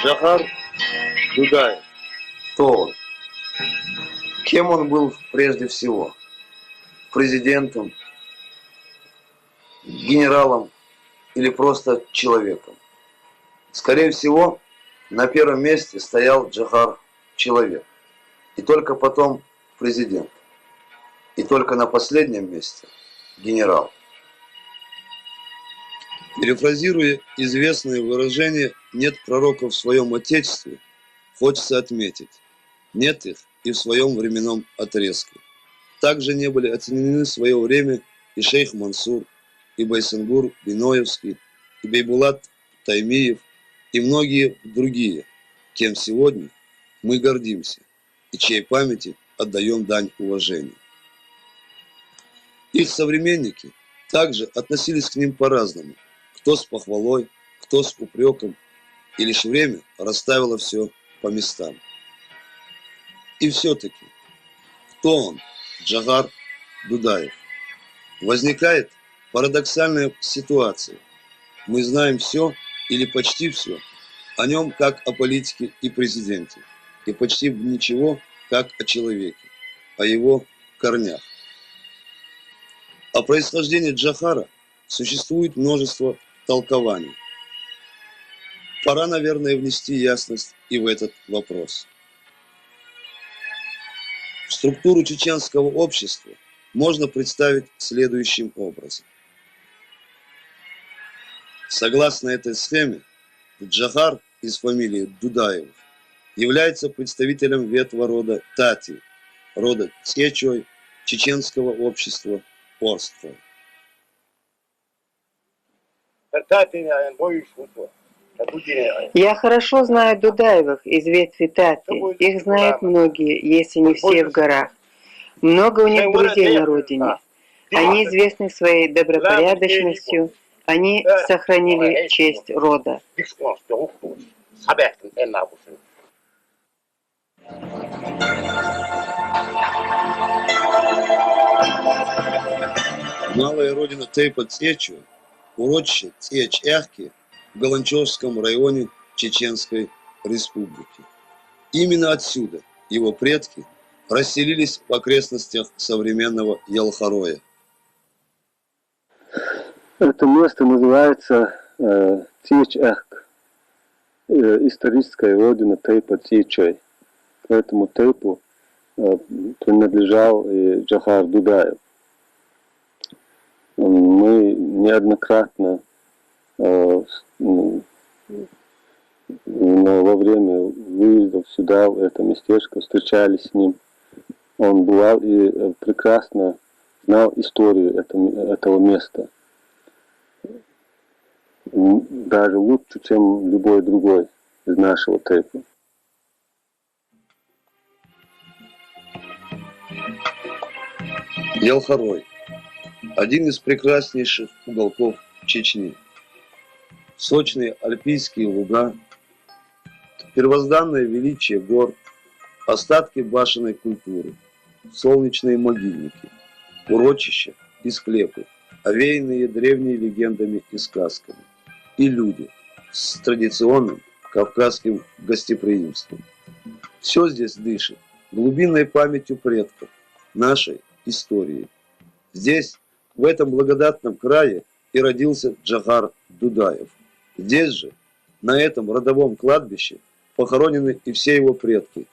Джохар Дудаев. Кто он? Кем он был прежде всего? Президентом, генералом или просто человеком? Скорее всего, на первом месте стоял Джохар человек. И только потом президент. И только на последнем месте генерал. Перефразируя известное выражение «нет пророка в своем отечестве», хочется отметить, нет их и в своем временном отрезке. Также не были оценены в свое время и шейх Мансур, и Байсенгур Биноевский, и Бейбулат Таймиев, и многие другие, кем сегодня мы гордимся и чьей памяти отдаем дань уважения. Их современники также относились к ним по-разному, кто с похвалой, кто с упреком, и лишь время расставило все по местам. И все-таки, кто он, Джохар Дудаев? Возникает парадоксальная ситуация. Мы знаем все или почти все о нем как о политике и президенте, и почти ничего как о человеке, о его корнях. О происхождении Джохара существует множество толкований. Пора, наверное, внести ясность и в этот вопрос. Структуру чеченского общества можно представить следующим образом. Согласно этой схеме, Джохар из фамилии Дудаевых является представителем ветва рода Тати, рода Течой, чеченского общества Орства. Я хорошо знаю Дудаевых из ветви Тати. Их знают многие, если не все в горах. Много у них друзей на родине. Они известны своей добропорядочностью. Они сохранили честь рода. Малая родина Тейпа Течу, урочище Теч-Эхки в Галанчевском районе Чеченской Республики. Именно отсюда его предки расселились в окрестностях современного Ялхароя. Это место называется Теч-Эхк, историческая родина Тейпа Течой. К этому Тейпу принадлежал и Джохар Дудаев. Мы неоднократно во время выездов сюда, в это местечко, встречались с ним. Он бывал и прекрасно знал историю этого места. Даже лучше, чем любой другой из нашего Тейпа. Ялхарой – один из прекраснейших уголков Чечни. Сочные альпийские луга, первозданное величие гор, остатки башенной культуры, солнечные могильники, урочища и склепы, овеянные древними легендами и сказками, и люди с традиционным кавказским гостеприимством. Все здесь дышит глубинной памятью предков, нашей истории. Здесь, в этом благодатном крае, и родился Джохар Дудаев. Здесь же, на этом родовом кладбище, похоронены и все его предки.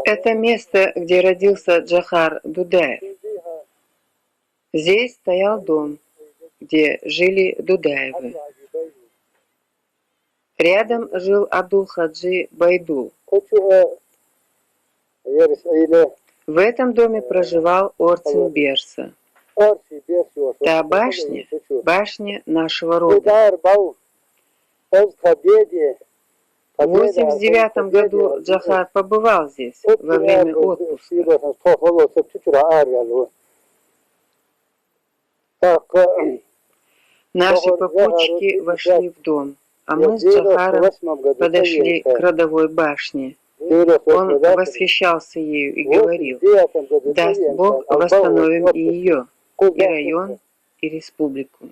Это место, где родился Джохар Дудаев. Здесь стоял дом, где жили Дудаевы. Рядом жил Абдул-Хаджи Байду, В этом доме проживал Орцин Берса. Та башня – башня нашего рода. В 89 году Джохар побывал здесь во время отпуска. Наши попутчики вошли в дом, а мы с Джохаром подошли к родовой башне. Он восхищался ею и говорил: даст Бог, восстановим и ее, и район, и республику.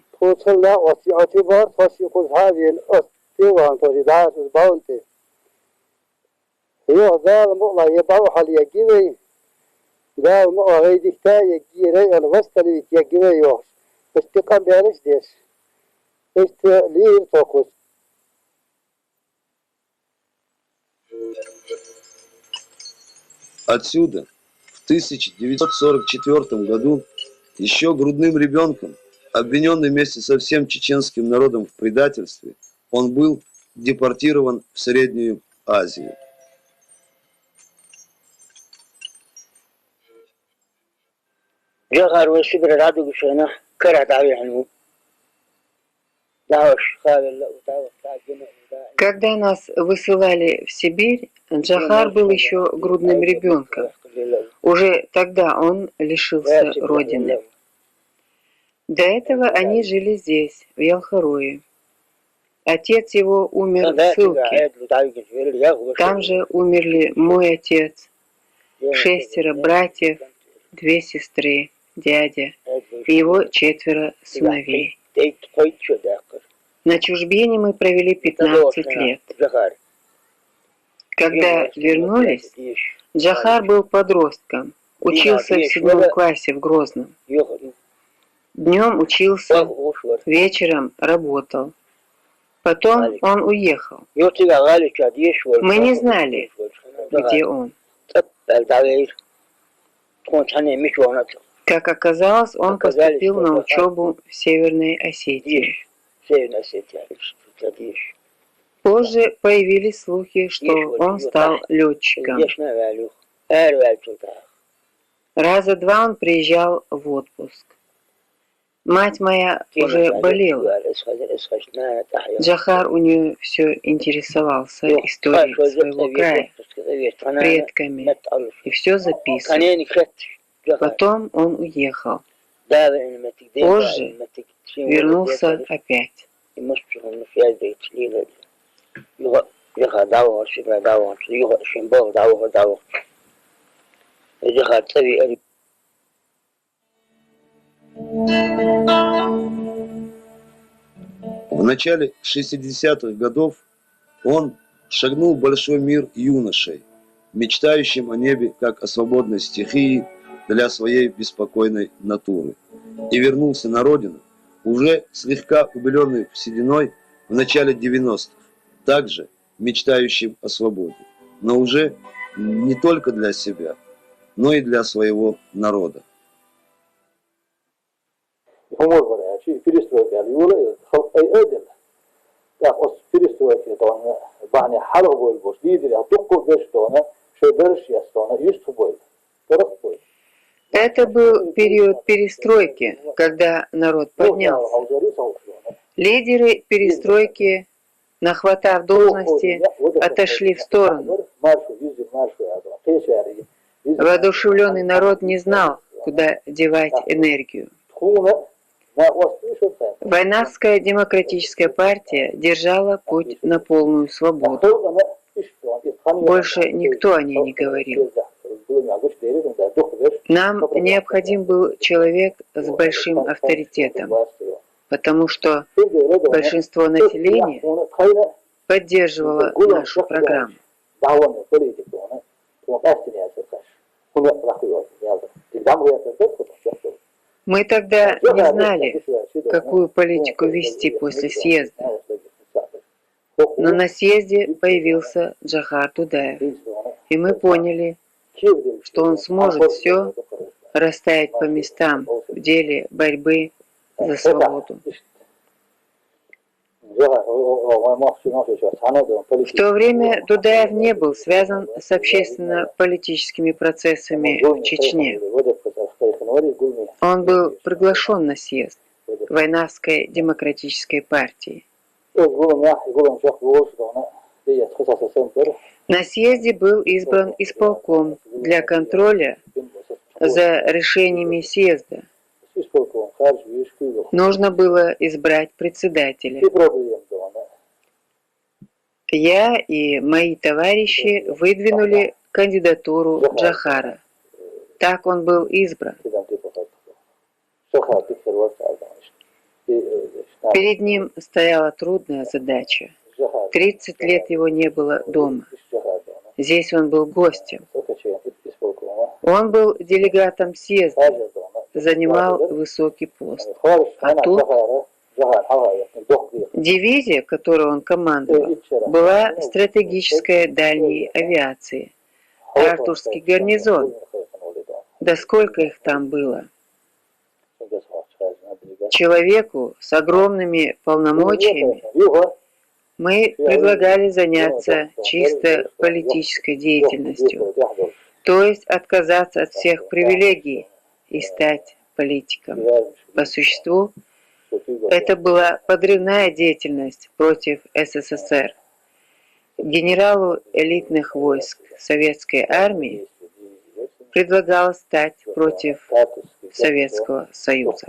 Отсюда в 1944 году еще грудным ребенком, обвиненный вместе со всем чеченским народом в предательстве, он был депортирован в Среднюю Азию. Когда нас высылали в Сибирь, Джохар был еще грудным ребенком. Уже тогда он лишился родины. До этого они жили здесь, в Ялхарое. Отец его умер в ссылке. Там же умерли мой отец, 6 братьев, 2 сестры, дядя и его 4 сыновей. На чужбине мы провели 15 лет. Когда вернулись, Джохар был подростком, учился в 7 классе в Грозном. Днем учился, вечером работал. Потом он уехал. Мы не знали, где он. Как оказалось, он поступил на учебу в Северной Осетии. Позже появились слухи, что он стал летчиком. Раза 2 он приезжал в отпуск. Мать моя уже болела. Джохар у нее все интересовался историей своего края, предками, и все записывал. Потом он уехал. Позже вернулся опять. В начале 60-х годов он шагнул в большой мир юношей, мечтающим о небе как о свободной стихии для своей беспокойной натуры, и вернулся на родину, уже слегка убеленный сединой в начале 90-х, также мечтающим о свободе, но уже не только для себя, но и для своего народа. Это был период перестройки, когда народ поднялся. Лидеры перестройки, нахватав должности, отошли в сторону. Воодушевленный народ не знал, куда девать энергию. Войнавская демократическая партия держала путь на полную свободу. Больше никто о ней не говорил. Нам необходим был человек с большим авторитетом, потому что большинство населения поддерживало нашу программу. Мы тогда не знали, какую политику вести после съезда. Но на съезде появился Джохар Дудаев, и мы поняли, что он сможет все расставить по местам в деле борьбы за свободу. В то время Дудаев не был связан с общественно-политическими процессами в Чечне. Он был приглашен на съезд Войнавской демократической партии. На съезде был избран исполком для контроля за решениями съезда. Нужно было избрать председателя. Я и мои товарищи выдвинули кандидатуру Джохара. Так он был избран. Перед ним стояла трудная задача. 30 лет его не было дома. Здесь он был гостем. Он был делегатом съезда, занимал высокий пост. А тут дивизия, которой он командовал, была стратегической дальней авиации. Артурский гарнизон. Да сколько их там было? Человеку с огромными полномочиями мы предлагали заняться чисто политической деятельностью, то есть отказаться от всех привилегий и стать политиком. По существу, это была подрывная деятельность против СССР. Генералу элитных войск советской армии предлагалось стать против Советского Союза.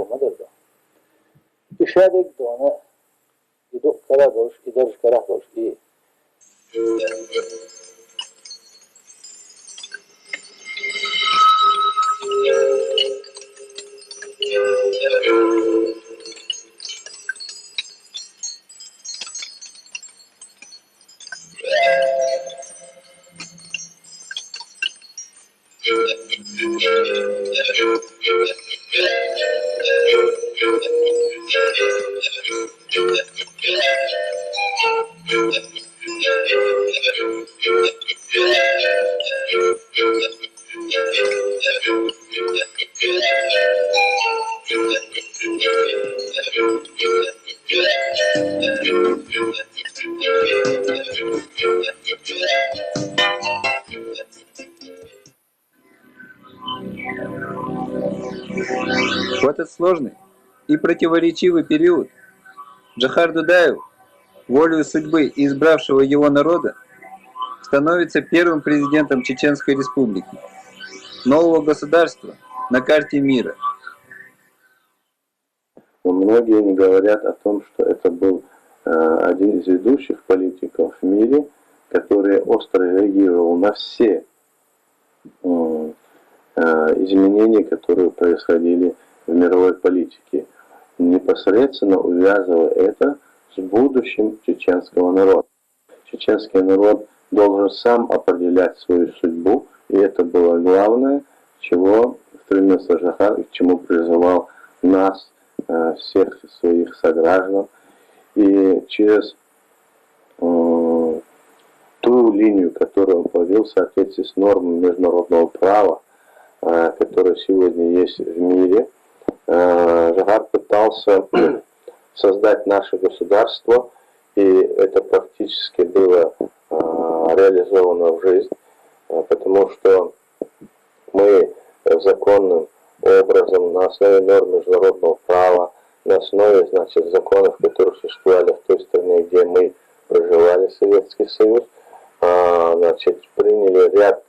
В этот сложный и противоречивый период Джохар Дудаев, волею судьбы и избравшего его народа, становится первым президентом Чеченской Республики, нового государства на карте мира. Многие не говорят о том, что это был один из ведущих политиков в мире, который остро реагировал на все изменения, которые происходили в мировой политике, непосредственно увязывая это с будущим чеченского народа. Чеченский народ должен сам определять свою судьбу, и это было главное, чего стремился Джохар и к чему призывал нас, всех своих сограждан. И через ту линию, которую он повел в соответствии с нормами международного права, которая сегодня есть в мире, Джохар пытался создать наше государство, и это практически было реализовано в жизнь, потому что мы законным образом на основе норм международного права, на основе, значит, законов, которые существовали в той стране, где мы проживали, Советский Союз, значит, приняли ряд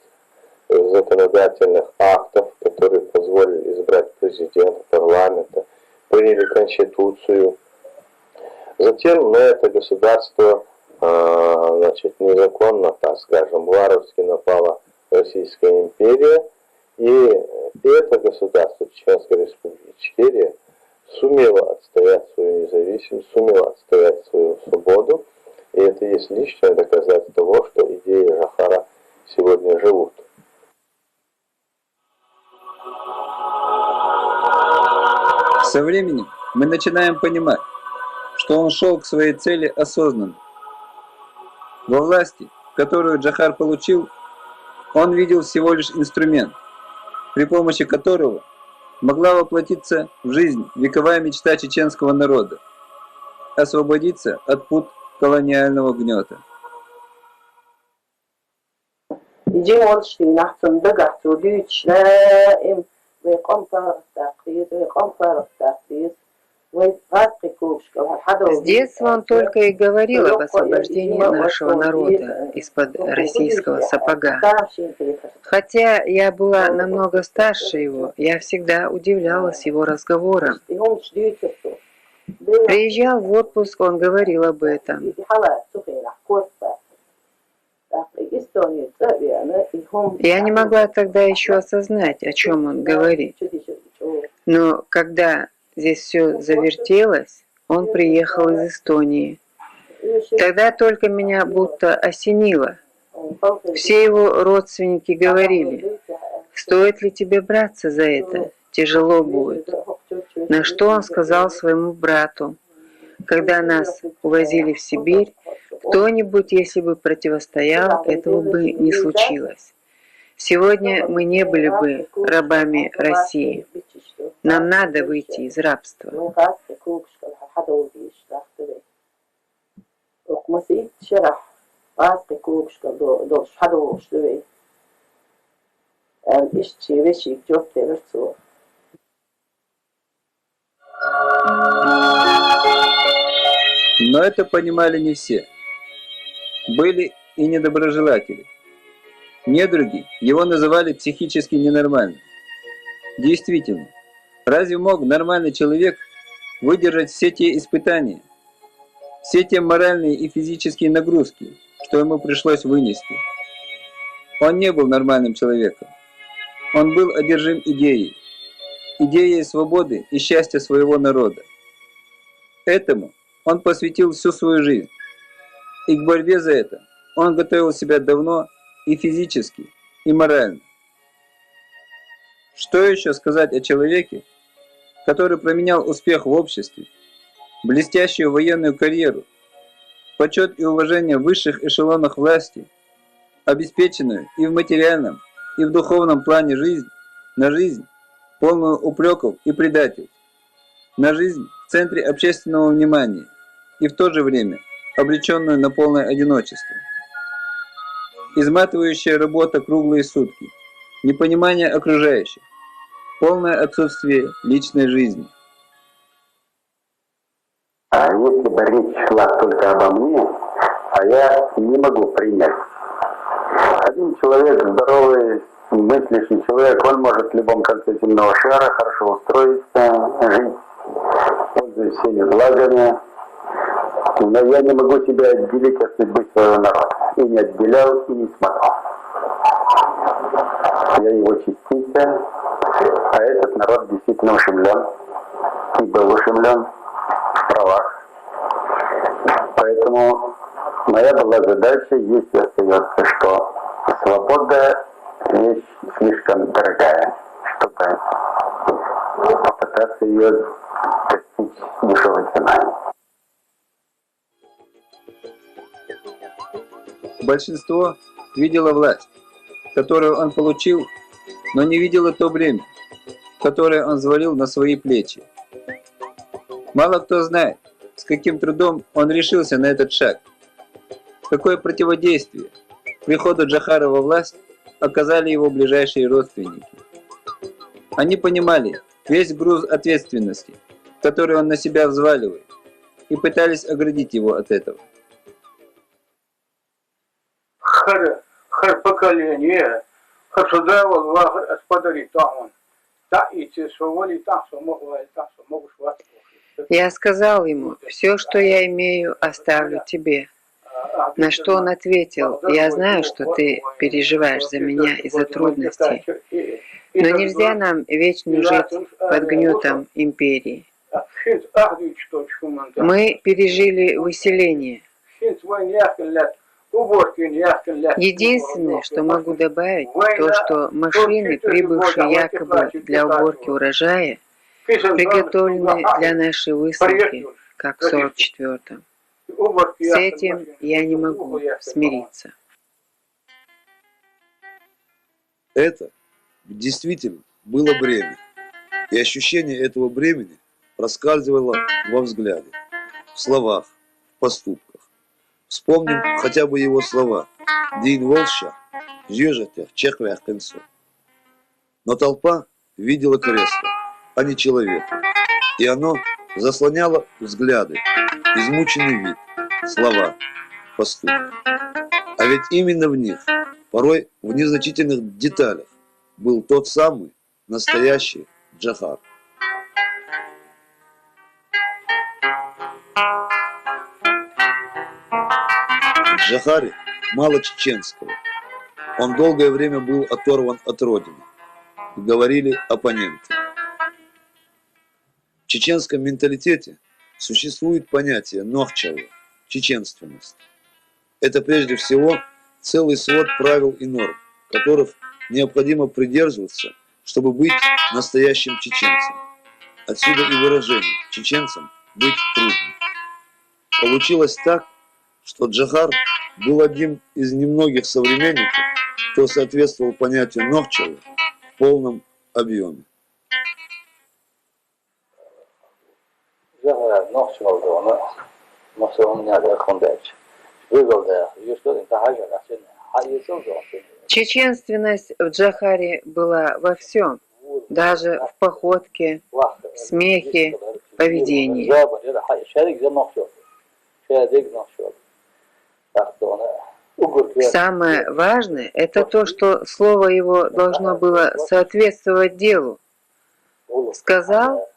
законодательных актов, которые позволили избрать президента, парламента, приняли Конституцию. Затем на это государство, значит, незаконно, так скажем, варварски напала Российская империя, и это государство, Чеченская Республика Ичкерия, сумело отстоять свою независимость, сумело отстоять свою свободу, и это есть личное доказательство того, что идеи Джохара сегодня живут. Со временем мы начинаем понимать, что он шел к своей цели осознанно. Во власти, которую Джохар получил, он видел всего лишь инструмент, при помощи которого могла воплотиться в жизнь вековая мечта чеченского народа освободиться от пут колониального гнета. С детства он только и говорил об освобождении нашего народа из-под российского сапога. Хотя я была намного старше его, я всегда удивлялась его разговорам. Приезжал в отпуск, он говорил об этом. Я не могла тогда еще осознать, о чем он говорит. Но когда здесь все завертелось, он приехал из Эстонии. Тогда только меня будто осенило. Все его родственники говорили: стоит ли тебе браться за это? Тяжело будет. На что он сказал своему брату: когда нас увозили в Сибирь, кто-нибудь, если бы противостоял, этого бы не случилось. Сегодня мы не были бы рабами России. Нам надо выйти из рабства. Но это понимали не все. Были и недоброжелатели. Недруги его называли психически ненормальным. Действительно, разве мог нормальный человек выдержать все те испытания, все те моральные и физические нагрузки, что ему пришлось вынести? Он не был нормальным человеком. Он был одержим идеей свободы и счастья своего народа. Этому он посвятил всю свою жизнь. И к борьбе за это он готовил себя давно и физически, и морально. Что еще сказать о человеке, который променял успех в обществе, блестящую военную карьеру, почет и уважение в высших эшелонах власти, обеспеченную и в материальном, и в духовном плане жизнь, на жизнь, полную упреков и предательств, на жизнь в центре общественного внимания и в то же время обреченную на полное одиночество. Изматывающая работа круглые сутки, непонимание окружающих, полное отсутствие личной жизни. А если бы речь шла только обо мне, а я не могу принять. Один человек, здоровый, мыслящий человек, он может в любом конце земного шара хорошо устроиться, жить, пользуясь всеми благами. Но я не могу себя отделить от судьбы своего народа. И не отделял, и не смогу. Я его частица, а этот народ действительно ушемлен. И был ушемлен в правах. Поэтому моя была задача, есть и остается, что свобода — вещь слишком дорогая, чтобы попытаться ее достичь дешевой ценой. Большинство видело власть, которую он получил, но не видело то бремя, которое он взвалил на свои плечи. Мало кто знает, с каким трудом он решился на этот шаг. Какое противодействие приходу Джохара во власть оказали его ближайшие родственники. Они понимали весь груз ответственности, который он на себя взваливает, и пытались оградить его от этого. Хар поколение, хар сюда вот господари там, да и те свободы там, могут вас. Я сказал ему: все, что я имею, оставлю тебе. На что он ответил: я знаю, что ты переживаешь за меня из-за трудностей, но нельзя нам вечно жить под гнетом империи. Мы пережили выселение. Единственное, что могу добавить, то, что машины, прибывшие якобы для уборки урожая, приготовлены для нашей высылки, как в 44-м. С этим я не могу смириться. Это действительно было бремя, и ощущение этого бремени проскальзывало во взгляде. в словах, в поступках. Вспомним хотя бы его слова. «Дин волша, жежете, чеквях концу». Но толпа видела кресло, а не человека. И оно заслоняло взгляды, измученный вид, слова, поступки. А ведь именно в них, порой в незначительных деталях, был тот самый настоящий Джохар. В Джохаре мало чеченского. Он долгое время был оторван от родины. Говорили оппоненты. В чеченском менталитете существует понятие нохчева, чеченственность. Это прежде всего целый свод правил и норм, которых необходимо придерживаться, чтобы быть настоящим чеченцем. Отсюда и выражение «чеченцам быть трудно». Получилось так, что Джохар был одним из немногих современников, кто соответствовал понятию нохчева в полном объеме. Чеченственность в Джохаре была во всем, даже в походке, смехе, поведении. Самое важное – это то, что слово его должно было соответствовать делу. Сказал,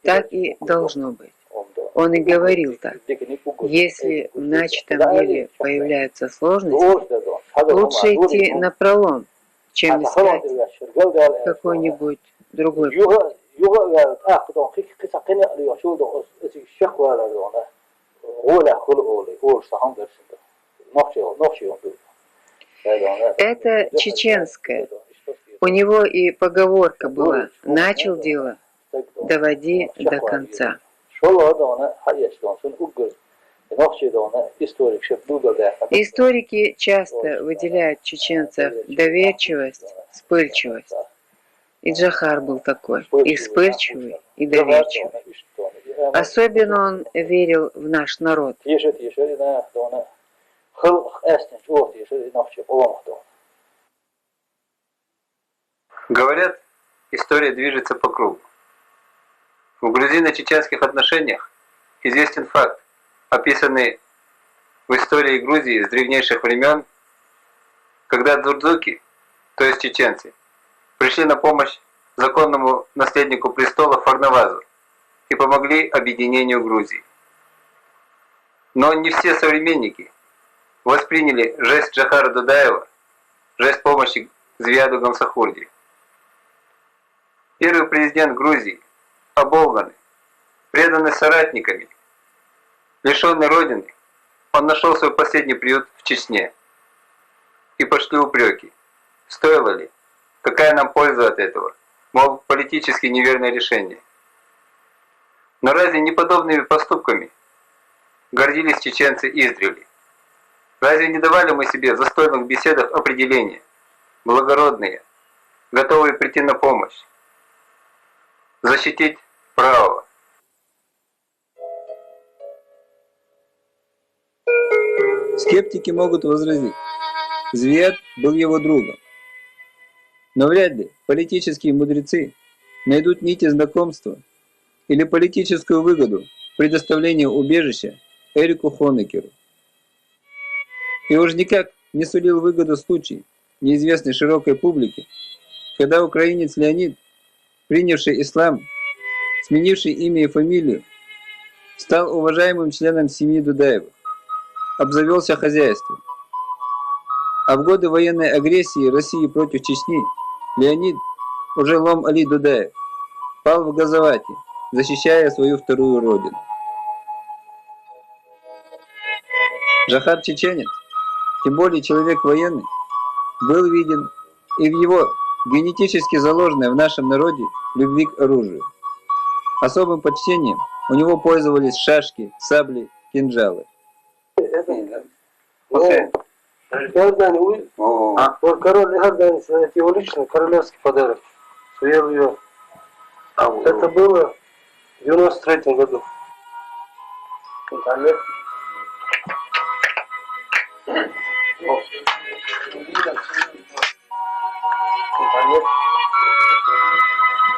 так и должно быть. Он и говорил так. Если в начатом деле появляются сложности, лучше идти напролом, чем искать какой-нибудь другой путь. Это чеченское. У него и поговорка была «начал дело, доводи до конца». Историки часто выделяют чеченцев доверчивость, вспыльчивость. И Джохар был такой, и вспыльчивый, и доверчивый. Особенно он верил в наш народ. Говорят, история движется по кругу. В грузино-чеченских отношениях известен факт, описанный в истории Грузии с древнейших времен, когда дзурдзуки, то есть чеченцы, пришли на помощь законному наследнику престола Фарнавазу и помогли объединению Грузии. Но не все современники восприняли жест Джохара Дудаева, жест помощи Зиаду Гамсахурди. Первый президент Грузии, оболганный, преданный соратниками, лишенный родины, он нашел свой последний приют в Чечне. И пошли упреки. Стоило ли? Какая нам польза от этого? Мол, политически неверное решение. Но разве не подобными поступками гордились чеченцы издревле? Разве не давали мы себе в застольных беседах определения, благородные, готовые прийти на помощь, защитить правого? Скептики могут возразить, Зиад был его другом. Но вряд ли политические мудрецы найдут нити знакомства или политическую выгоду в предоставлении убежища Эрику Хонекеру. И уж никак не сулил выгоду случай, неизвестный широкой публике, когда украинец Леонид, принявший ислам, сменивший имя и фамилию, стал уважаемым членом семьи Дудаевых, обзавелся хозяйством. А в годы военной агрессии России против Чечни Леонид, уже Лом Али Дудаев, пал в Газавате, защищая свою вторую родину. Джохар чеченец, тем более человек военный, был виден и в его генетически заложенной в нашем народе любви к оружию. Особым почтением у него пользовались шашки, сабли, кинжалы. Король Иордании, это его личный королевский подарок. Это было в 93 году. интернет. Интернет.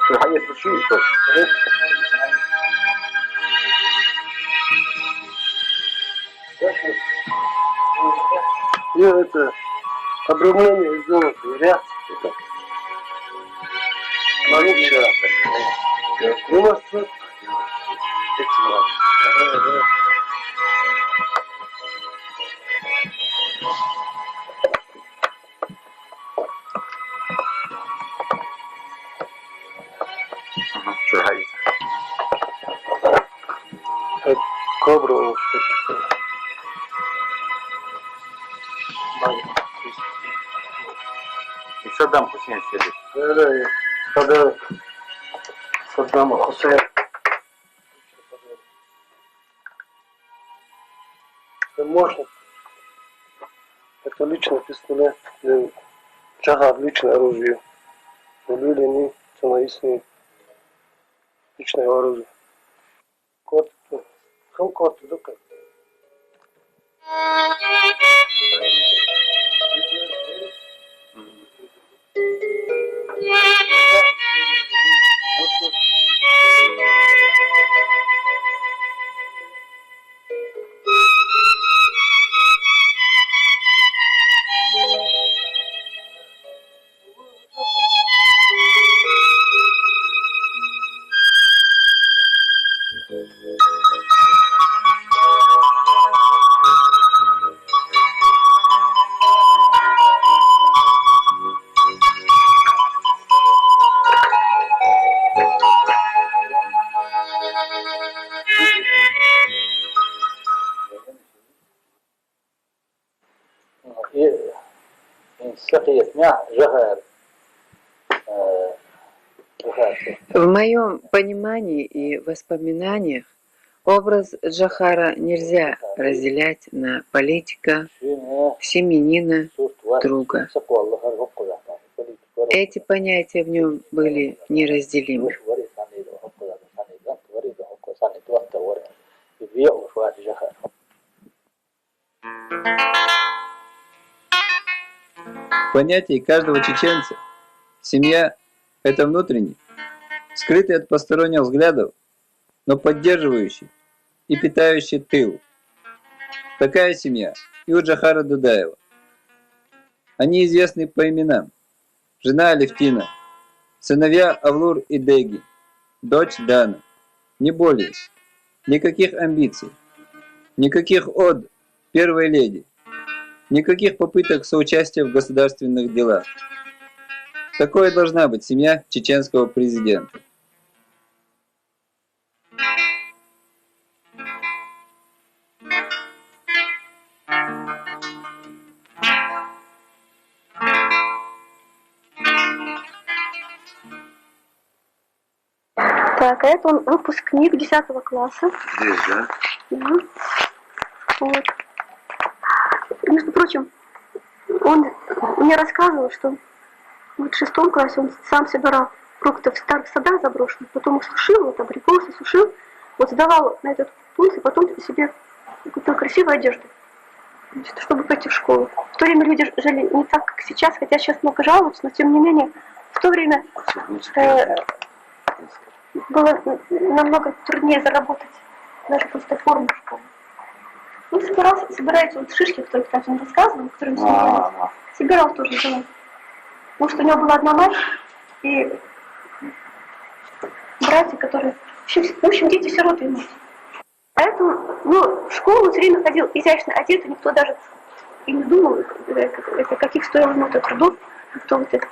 Что, есть случилось что-то? И это обрамление золота и ряд. Малючая. У нас тут кобра у что-то. И Саддам Хусейн сидит. Да, и подарок Саддама Хусейна. Это мощно. Это личный пистолет. Джагар, личное оружие. Убили они самоистные личное оружие. Кот, кот, дука. В моем понимании и воспоминаниях образ Джохара нельзя разделять на политика, семьянина, друга. Эти понятия в нем были неразделимы. В понятии каждого чеченца семья – это внутренний, скрытый от посторонних взглядов, но поддерживающий и питающий тыл. Такая семья и у Джохара Дудаева. Они известны по именам. Жена Алевтина, сыновья Авлур и Деги, дочь Дана. Не более. Никаких амбиций, никаких од первой леди, никаких попыток соучастия в государственных делах. Такой должна быть семья чеченского президента. Так, а это он выпускник 10 класса. Здесь, да? Угу. Вот. Между прочим, он мне рассказывал, что в 6 классе он сам собирал фрукты в старых садах заброшенных, потом их сушил, вот абрикосы сушил, вот сдавал на этот пункт, и потом себе купил красивую одежду, значит, чтобы пойти в школу. В то время люди жили не так, как сейчас, хотя сейчас много жалуются, но тем не менее, в то время было намного труднее заработать даже просто форму в школу. Он собирается вот шишки, о которых кстати, он рассказывал, которые он собирал тоже делать. Потому что у него была одна мать и братья, которые... В общем, дети-сироты ему. Поэтому, в школу все время ходил изящно одет, и никто даже и не думал, это каких стоило ему это трудов, кто вот это.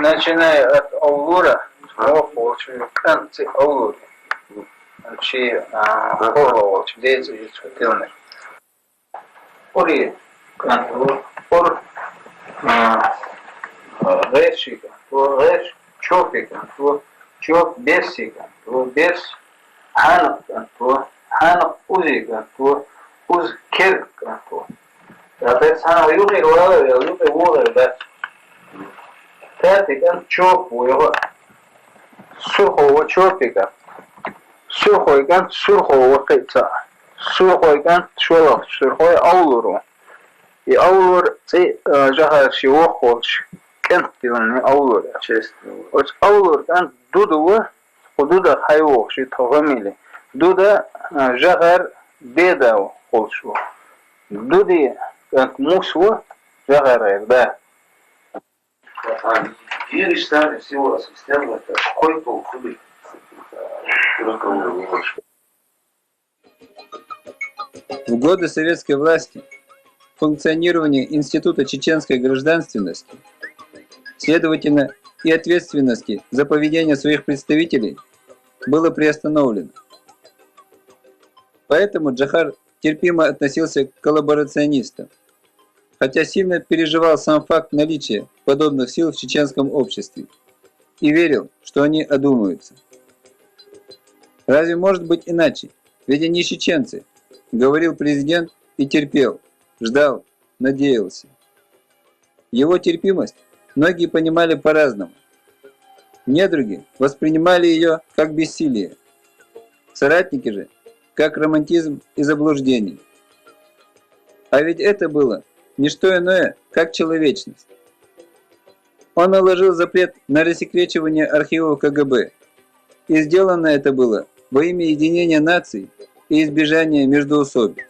начиная от Аулура, концы Аулура, Половолч, деятельность Тылны. Пори, пор, Решика, Реш, Чопика, Чоп, Бесика, Бес, Ханка, Ханак, Узика, Уз, Керка, Опять Ханак, Юки, Юки, Ура, Тетика, Чопу, его Сухого Чопика, Сухойган, Сухого Кица, Сухойган, Шолох, Сухой Аулуру. И Аулур, ты жахар всего хочешь, кентилный Аулур, честно. Вот Аулур, он Дудува, Дуда Хайвох, что фамилия. Дуда жахар Бедау хочешь. Дуди, как Мусва, жахар, да. Веришь, стали всего христиан, это какой-то худый. В годы советской власти функционирование Института чеченской гражданственности, следовательно, и ответственности за поведение своих представителей было приостановлено. Поэтому Джохар терпимо относился к коллаборационистам, хотя сильно переживал сам факт наличия подобных сил в чеченском обществе и верил, что они одумаются. Разве может быть иначе? Ведь они чеченцы, говорил президент и терпел, ждал, надеялся. Его терпимость многие понимали по-разному. Недруги воспринимали ее как бессилие, соратники же как романтизм и заблуждение. А ведь это было не что иное, как человечность. Он наложил запрет на рассекречивание архивов КГБ, и сделано это было во имя единения наций и избежания междоусобиц.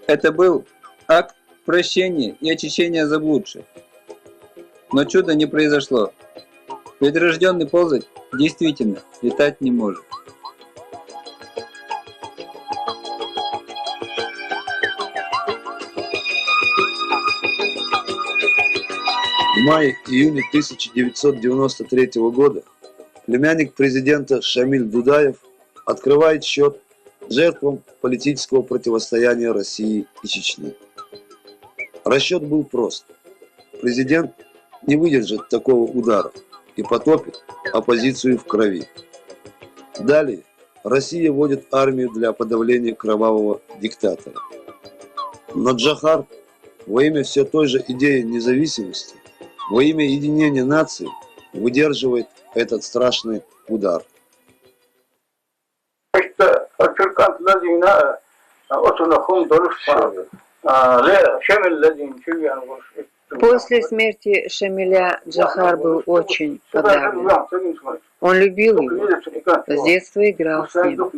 Это был акт прощения и очищения заблудших. Но чуда не произошло, ведь рожденный ползать действительно летать не может. В мае-июне 1993 года племянник президента Шамиль Дудаев открывает счет жертвам политического противостояния России и Чечни. Расчет был прост. Президент не выдержит такого удара и потопит оппозицию в крови. Далее Россия вводит армию для подавления кровавого диктатора. Но Джохар во имя все той же идеи независимости, во имя единения нации выдерживает этот страшный удар. После смерти Шамиля Джохар был очень подавлен. Он любил его, с детства играл с ним.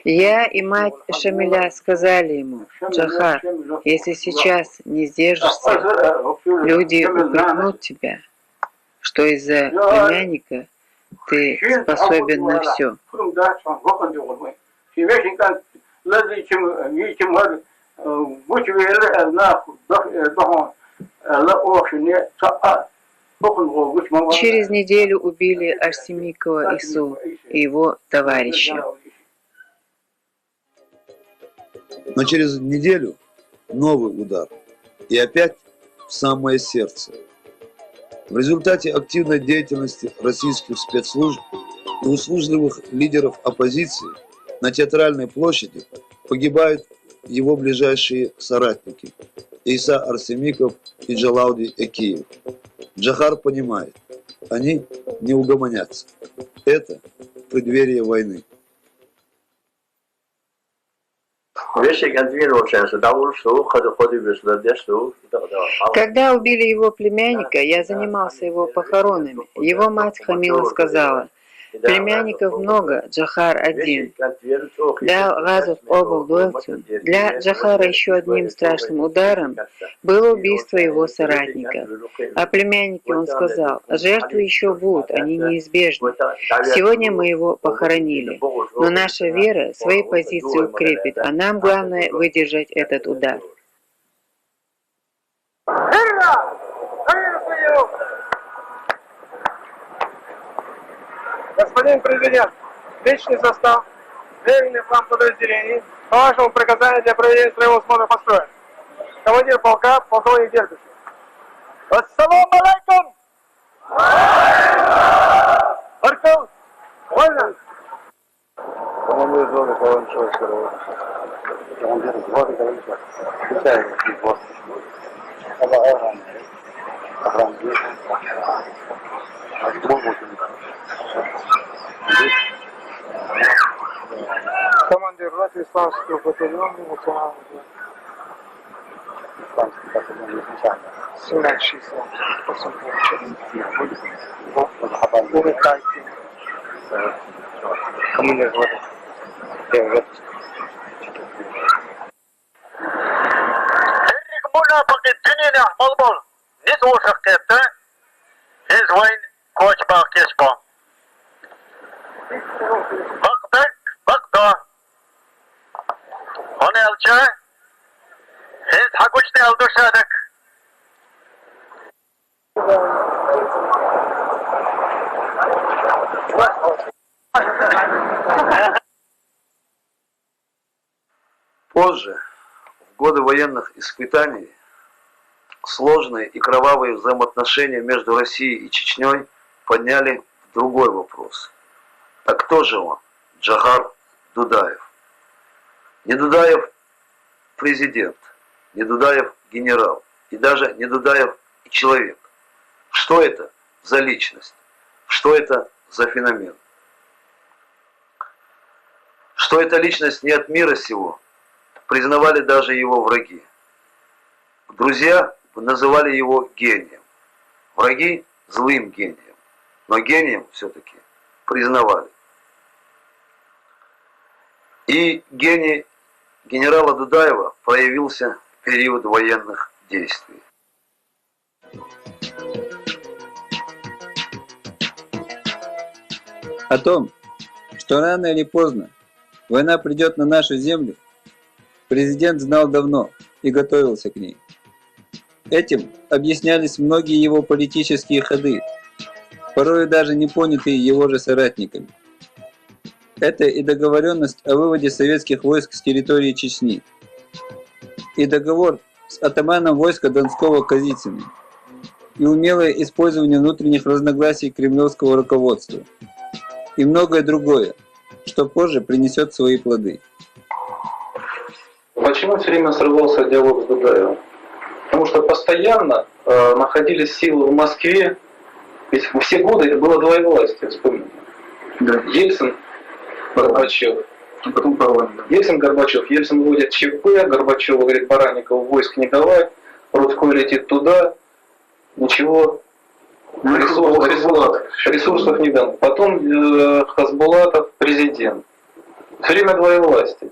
Я и мать Шамиля сказали ему: Джохар, если сейчас не сдержишься, люди упрекнут тебя, что из-за племянника ты способен на все. Через неделю убили Арсемикова Ису и его товарища. Но через неделю новый удар. И опять в самое сердце. В результате активной деятельности российских спецслужб и услужливых лидеров оппозиции на Театральной площади погибают его ближайшие соратники Иса Арсемиков и Джалауди Экиев. Джохар понимает, они не угомонятся. Это преддверие войны. Когда убили его племянника, я занимался его похоронами. Его мать Хамила сказала: племянников много, Джохар один. Для Газов обл Дуэльцин. Для Джохара еще одним страшным ударом было убийство его соратников. О племяннике он сказал: жертвы еще будут, они неизбежны. Сегодня мы его похоронили, но наша вера свои позиции укрепит, а нам главное выдержать этот удар. Господин президент, личный состав, временный план подразделений, по вашему приказанию для проведения строевого смотра построен. Командир полка, полковник Дербишев. Ассаламу алейкум! Аркал! Вольно! Командир взвода Каланчева, командир взвода Каланчева. Включаем взвод. Командир роты исламского батальона национального. Исламский батальон изначально. 1768. Увлекайте. Командир роты. Buna bakit dinine malbol. Nis uşak etti. His vayn koç bakış bu. Baktık, baktı. Onu elçe. His hakuçni aldırsadık. Позже, в годы военных испытаний, сложные и кровавые взаимоотношения между Россией и Чечней подняли другой вопрос. Так кто же он, Джохар Дудаев? Не Дудаев президент, не Дудаев генерал, и даже не Дудаев человек. Что это за личность? Что это за феномен? Что эта личность не от мира сего, признавали даже его враги. Друзья называли его гением, враги злым гением, но гением все-таки признавали. И гений генерала Дудаева проявился в период военных действий. О том, что рано или поздно война придет на нашу землю, президент знал давно и готовился к ней. Этим объяснялись многие его политические ходы, порой даже не понятые его же соратниками. Это и договоренность о выводе советских войск с территории Чечни, и договор с атаманом войска Донского Казицыным, и умелое использование внутренних разногласий кремлевского руководства, и многое другое, что позже принесет свои плоды. Почему все время срывался диалог с Дудаевым? Потому что постоянно находились силы в Москве, ведь все годы это было двоевластие, вспомните. Да. Ельцин, Горбачев, а потом Парламент. Ельцин, Горбачев. Ельцин вводит ЧП, Горбачев говорит, Баранникову войск не давай, Рудской летит туда, ничего, ресурсов не дам. Потом Хасбулатов президент. Все время двоевластие.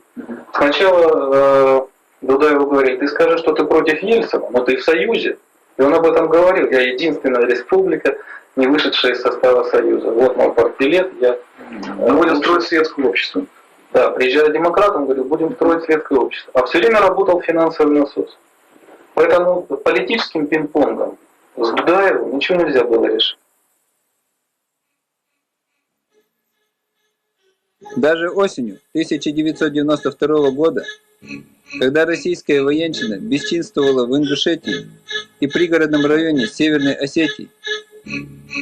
Сначала Дудаеву говорит, ты скажи, что ты против Ельцина, но ты в Союзе. И он об этом говорил. Я единственная республика, не вышедшая из состава Союза. Вот мой партбилет, я... Мы будем строить светское общество. Да, приезжая демократом, говорил, будем строить светское общество. А все время работал финансовый насос. Поэтому политическим пинг-понгом с Дудаевым ничего нельзя было решить. Даже осенью 1992 года, когда российская военщина бесчинствовала в Ингушетии и пригородном районе Северной Осетии,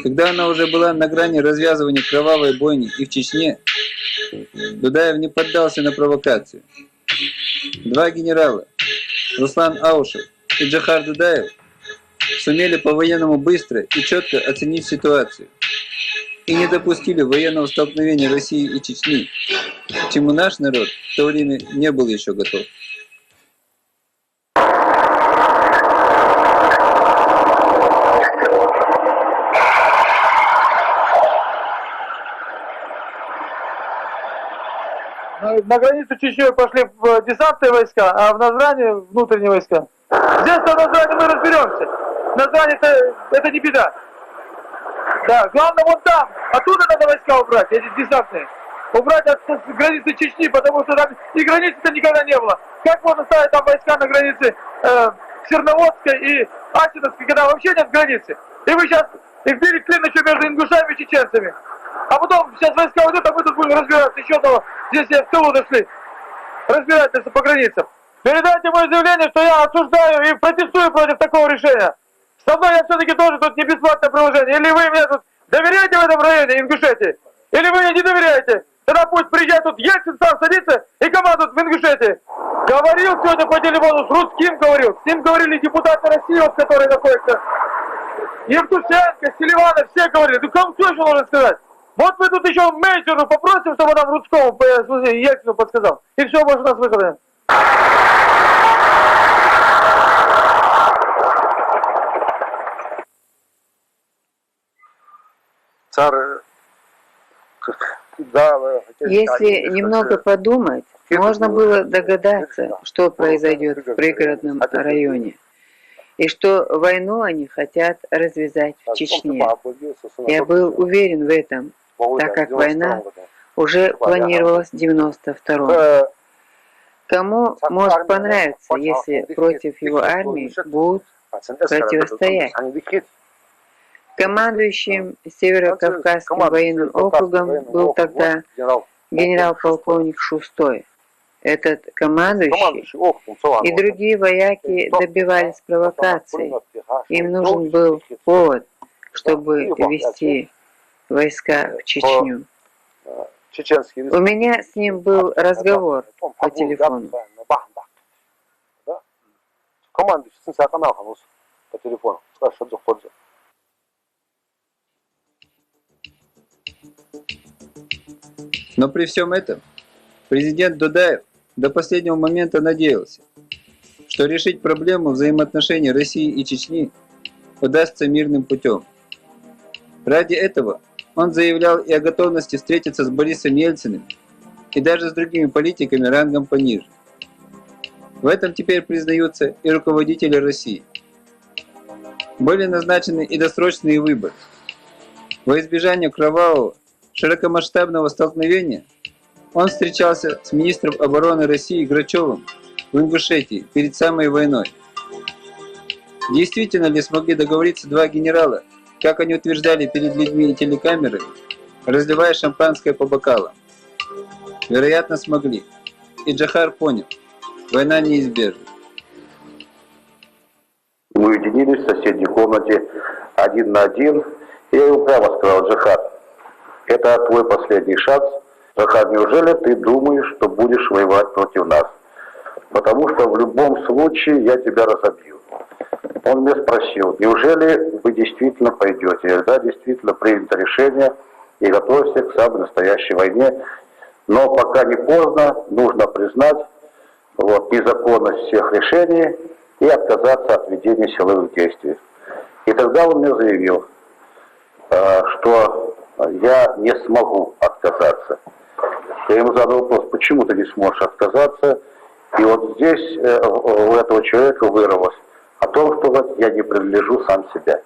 когда она уже была на грани развязывания кровавой бойни и в Чечне, Дудаев не поддался на провокацию. Два генерала, Руслан Аушев и Джохар Дудаев, сумели по-военному быстро и четко оценить ситуацию и не допустили военного столкновения России и Чечни, к чему наш народ в то время не был еще готов. На границу Чечни пошли десантные войска, а в Назране внутренние войска. Здесь на Назране мы разберемся. Назране это не беда. Да, главное вон там. Оттуда надо войска убрать, эти десантные. Убрать от границы Чечни, потому что там и границы-то никогда не было. Как можно ставить там войска на границе Черноводской и Асиновской, когда вообще нет границы? И вы сейчас их били клин еще между ингушами и чеченцами. А потом сейчас войска уйдут, а мы тут будем разбираться. Еще одного. Здесь в тылу нашли. Разбирательство по границам. Передайте мое заявление, что я осуждаю и протестую против такого решения. Со мной я все-таки тоже тут не бесплатное приложение. Или вы мне тут доверяете в этом районе, Ингушетии? Или вы мне не доверяете? Тогда пусть приезжает тут Ельцин, сам садится и командует в Ингушетии. Говорил сегодня по телефону, с русским говорил. С ним говорили депутаты России, вот, которые находятся. Евтушенко, Селиванов, все говорили. Ну кому кто еще должен сказать? Вот мы тут еще менеджеру попросим, чтобы нам Рудскому, Ельцину подсказал. И все, может, нас выходим. Если немного подумать, можно было догадаться, что произойдет в пригородном районе, и что войну они хотят развязать в Чечне. Я был уверен в этом, так как война уже планировалась в 92-м. Кому может понравиться, если против его армии будут противостоять? Командующим Северо-Кавказским военным округом был тогда генерал-полковник Шустой. Этот командующий и другие вояки добивались провокаций. Им нужен был повод, чтобы ввести войска в Чечню. У меня с ним был разговор по телефону. Но при всем этом президент Дудаев до последнего момента надеялся, что решить проблему взаимоотношений России и Чечни удастся мирным путем. Ради этого он заявлял и о готовности встретиться с Борисом Ельциным и даже с другими политиками рангом пониже. В этом теперь признаются и руководители России. Были назначены и досрочные выборы. Во избежание кровавого, широкомасштабного столкновения он встречался с министром обороны России Грачевым в Ингушетии перед самой войной. Действительно ли смогли договориться два генерала, как они утверждали перед людьми и телекамерами, разливая шампанское по бокалам? Вероятно, смогли. И Джохар понял, война неизбежна. Мы уединились в соседней комнате один на один. Я ему прямо сказал: Джохар, это твой последний шанс. Джохар, неужели ты думаешь, что будешь воевать против нас? Потому что в любом случае я тебя разобью. Он меня спросил: неужели вы действительно пойдете? Я говорю: да, действительно принято решение и готовься к самой настоящей войне. Но пока не поздно, нужно признать незаконность всех решений и отказаться от ведения силовых действий. И тогда он мне заявил, что я не смогу отказаться. Я ему задал вопрос: почему ты не сможешь отказаться? И вот здесь у этого человека вырвалось о том, что я не принадлежу сам себе.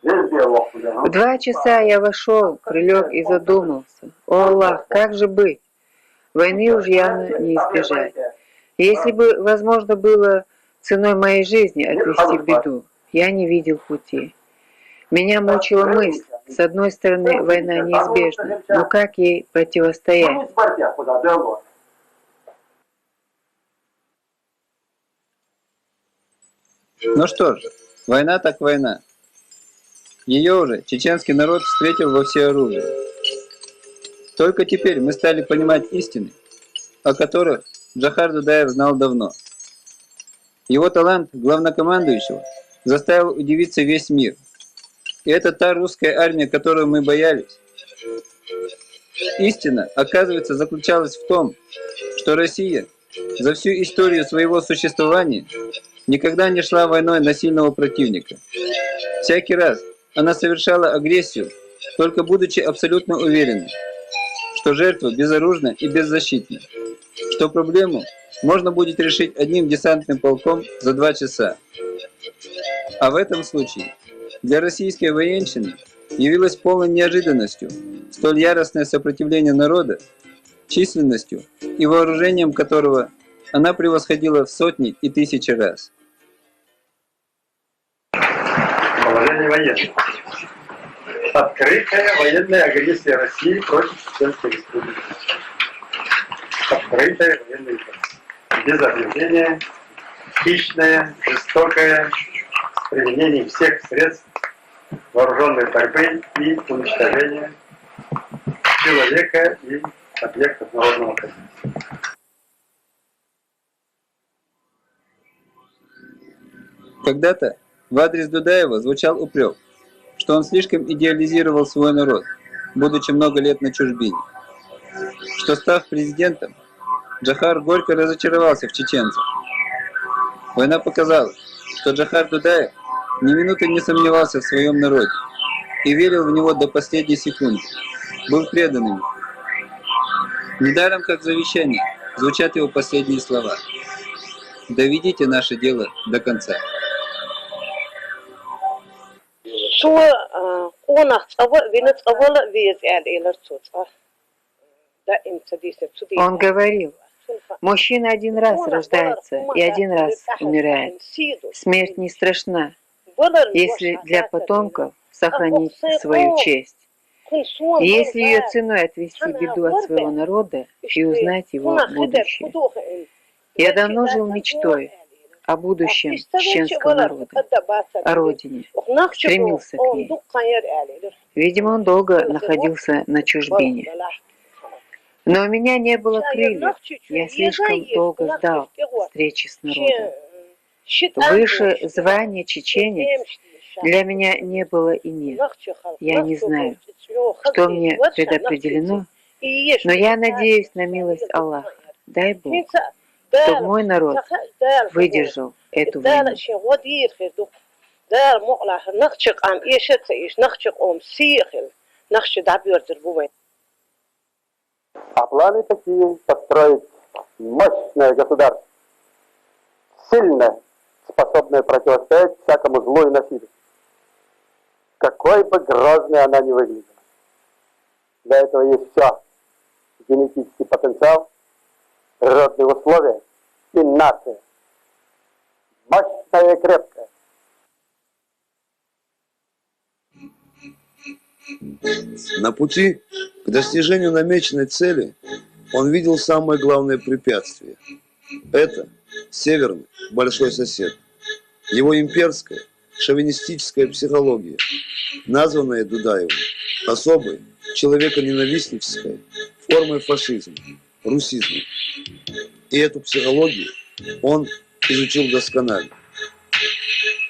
В 2 часа я вошел, прилег и задумался. О Аллах, как же быть? Войны уж явно не избежать. Если бы возможно было ценой моей жизни отвести беду, я не видел пути. Меня мучила мысль: с одной стороны, война неизбежна, но как ей противостоять? Ну что ж, война так война. Ее уже чеченский народ встретил во всеоружии. Только теперь мы стали понимать истины, о которых Джохар Дудаев знал давно. Его талант главнокомандующего заставил удивиться весь мир. И это та русская армия, которую мы боялись. Истина, оказывается, заключалась в том, что Россия за всю историю своего существования никогда не шла войной на сильного противника. Всякий раз она совершала агрессию, только будучи абсолютно уверенной, что жертва безоружна и беззащитна, что проблему можно будет решить одним десантным полком за 2 часа. А в этом случае для российской военщины явилось полной неожиданностью столь яростное сопротивление народа, численностью и вооружением которого она превосходила в сотни и тысячи раз. уничтожения военных. Открытая военная агрессия России против Чеченской Республики. Открытая военная агрессия. Без объявления, хищная, жестокая, с применением всех средств вооруженной борьбы и уничтожения человека и объектов народного хозяйства. Когда-то в адрес Дудаева звучал упрек, что он слишком идеализировал свой народ, будучи много лет на чужбине, что, став президентом, Джохар горько разочаровался в чеченцах. Война показала, что Джохар Дудаев ни минуты не сомневался в своем народе и верил в него до последней секунды, был преданным. Недаром, как завещание, звучат его последние слова: «Доведите наше дело до конца». Он говорил: мужчина один раз рождается и один раз умирает. Смерть не страшна, если для потомков сохранить свою честь. И если ее ценой отвести беду от своего народа и узнать его будущее. Я давно жил мечтой о будущем чеченского народа, о родине, стремился к ней. Видимо, он долго находился на чужбине. Но у меня не было крыльев, я слишком долго ждал встречи с народом. Выше звания чеченец для меня не было и нет. Я не знаю, что мне предопределено, но я надеюсь на милость Аллаха. Дай Бог, чтобы мой народ выдержал эту войну. А планы такие: построить мощное государство, сильное, способное противостоять всякому злу и насилию, какой бы грозной она ни выглядела. Для этого есть все: генетический потенциал, природные условия и нация. Мощная и крепкая. На пути к достижению намеченной цели он видел самое главное препятствие. Это северный большой сосед. Его имперская, шовинистическая психология, названная Дудаевым особой человеконенавистнической формой фашизма, русизма. И эту психологию он изучил досконально.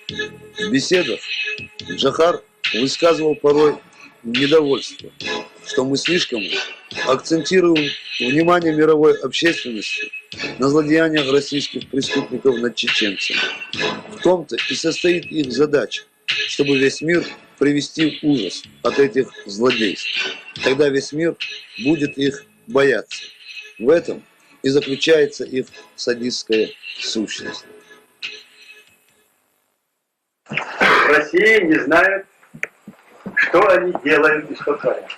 В беседах Джохар высказывал порой недовольство, что мы слишком акцентируем внимание мировой общественности на злодеяниях российских преступников над чеченцами. В том-то и состоит их задача, чтобы весь мир привести в ужас от этих злодейств. Тогда весь мир будет их бояться. В этом и заключается их садистская сущность. В России не знают, что они делают и что творят.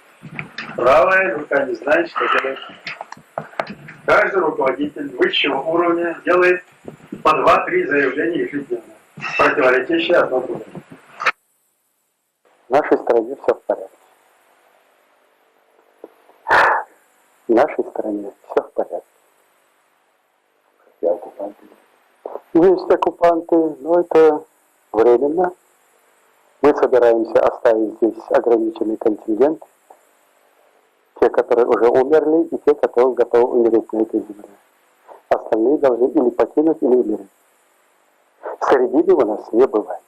Правая рука не знает, что делает. Каждый руководитель высшего уровня делает по 2-3 заявления ежедневно, противоречащие одно другому. В нашей стране все в порядке. В нашей стране все в порядке. Есть оккупанты, но это временно. Мы собираемся оставить здесь ограниченный контингент. Те, которые уже умерли, и те, которые готовы умереть на этой земле. Остальные должны или покинуть, или умереть. Середины у нас не бывает.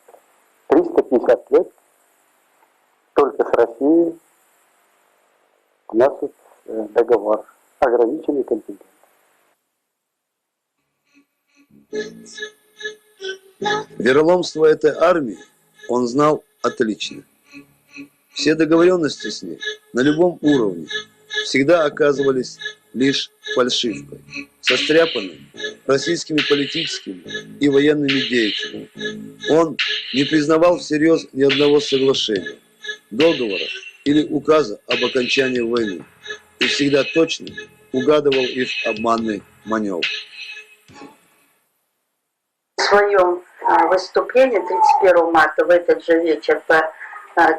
350 лет только с Россией у нас тут договор. Ограниченный контингент. Вероломство этой армии он знал отлично. Все договоренности с ней на любом уровне всегда оказывались лишь фальшивкой, состряпанной российскими политическими и военными деятелями. Он не признавал всерьез ни одного соглашения, договора или указа об окончании войны и всегда точно угадывал их обманный маневр. В своем выступление 31 марта в этот же вечер по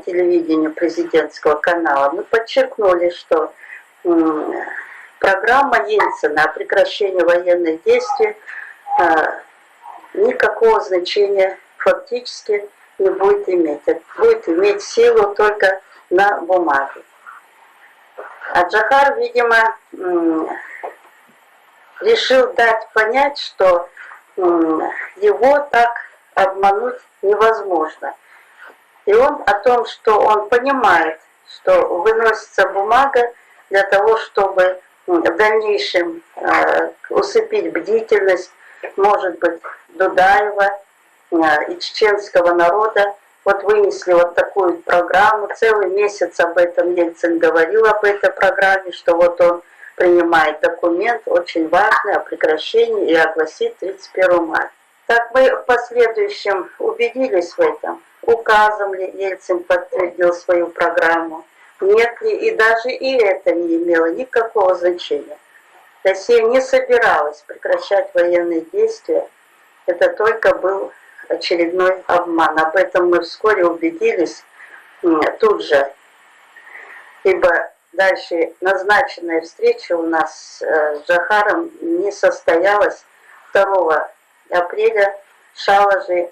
телевидению президентского канала, мы подчеркнули, что программа Ельцина о прекращении военных действий никакого значения фактически не будет иметь. Это будет иметь силу только на бумаге. А Джохар, видимо, решил дать понять, что его так обмануть невозможно. И он о том, что он понимает, что выносится бумага для того, чтобы в дальнейшем усыпить бдительность, может быть, Дудаева и чеченского народа. Вот вынесли вот такую программу, целый месяц об этом Ельцин говорил, об этой программе, что вот он принимает документ очень важный о прекращении и огласит 31 марта. Так мы в последующем убедились в этом. Указом ли Ельцин подтвердил свою программу, нет ли, и даже и это не имело никакого значения. Россия не собиралась прекращать военные действия, это только был очередной обман. Об этом мы вскоре убедились тут же, ибо дальше назначенная встреча у нас с Джохаром не состоялась. 2 апреля шалаши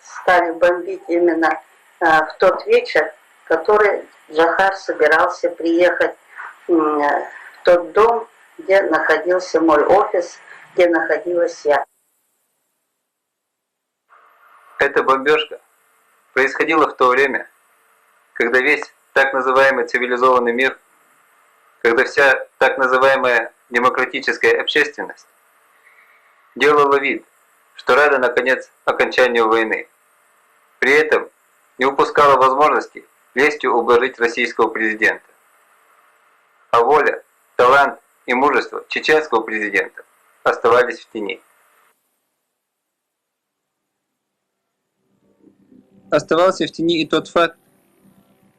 стали бомбить именно в тот вечер, в который Джохар собирался приехать в тот дом, где находился мой офис, где находилась я. Эта бомбежка происходила в то время, когда весь так называемый цивилизованный мир, когда вся так называемая демократическая общественность делала вид, что рада наконец окончанию войны. При этом не упускала возможности лестью ублажить российского президента. А воля, талант и мужество чеченского президента оставались в тени. Оставался в тени и тот факт,